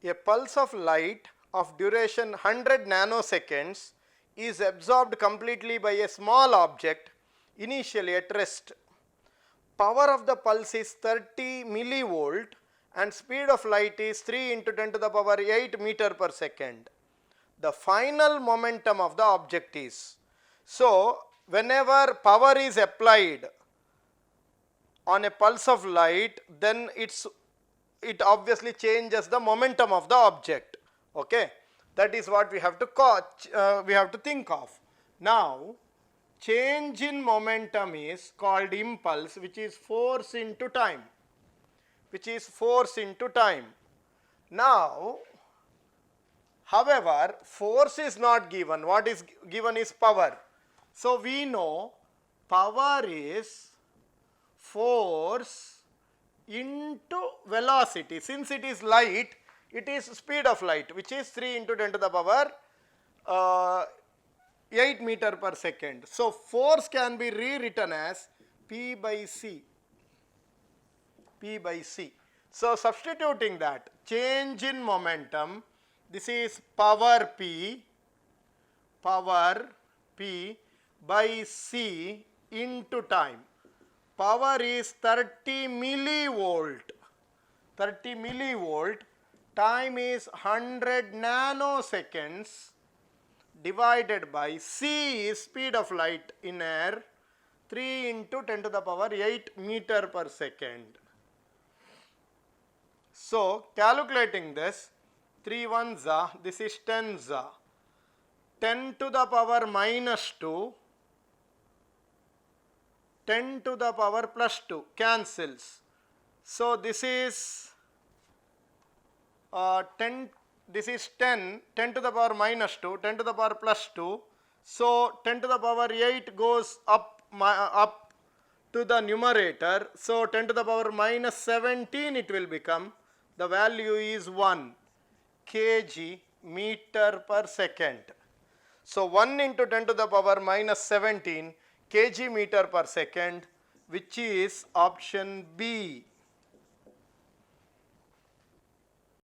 A pulse of light of duration 100 nanoseconds is absorbed completely by a small object initially at rest. Power of the pulse is 30 millivolt and speed of light is 3 into 10 to the power 8 meter per second. The final momentum of the object is. So, whenever power is applied on a pulse of light, then it obviously changes the momentum of the object. Okay, that is what we have to think of. Now, change in momentum is called impulse, which is force into time. Now, however, force is not given. What is given is power. So we know power is force into velocity. Since it is light, it is speed of light, which is 3 into 10 to the power 8 meter per second. So force can be rewritten as P by C. So substituting that, change in momentum, this is power P by C into time. Power is 30 millivolt. Time is 100 nanoseconds divided by C is speed of light in air, 3 into 10 to the power 8 meter per second. So calculating this, 3 ones are, this is 10s are, 10 to the power minus 2, 10 to the power plus 2 cancels. So this is 10 to the power minus 2, 10 to the power plus 2. So 10 to the power 8 goes up to the numerator. So 10 to the power minus 17 it will become. The value is 1 kg meter per second. So 1 into 10 to the power minus 17 kg meter per second, which is option B.